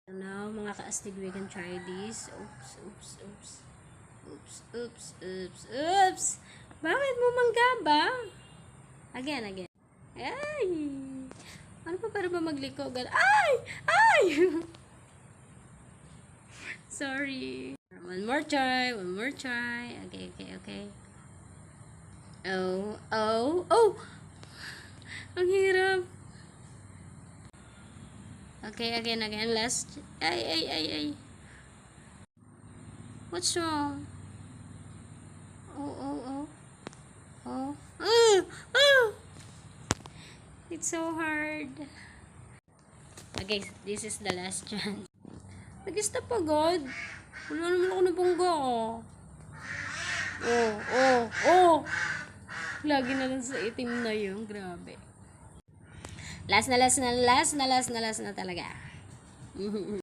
Now, mga kaastig, we can try this. Oops, oops, oops. Oops, oops, oops, oops. Bakit mo manggaba? Again. Ay! Ano pa para ba magliko? Ay! Ay! Sorry. One more try. Okay. Oh! Ang hirap. Okay, again. Last. Ay. What's wrong? Oh. It's so hard. Okay, this is the last chance. Nag-stop agad. Wala naman ako nabangga. Oh. Lagi na lang sa itim na yun. Grabe. Last na talaga.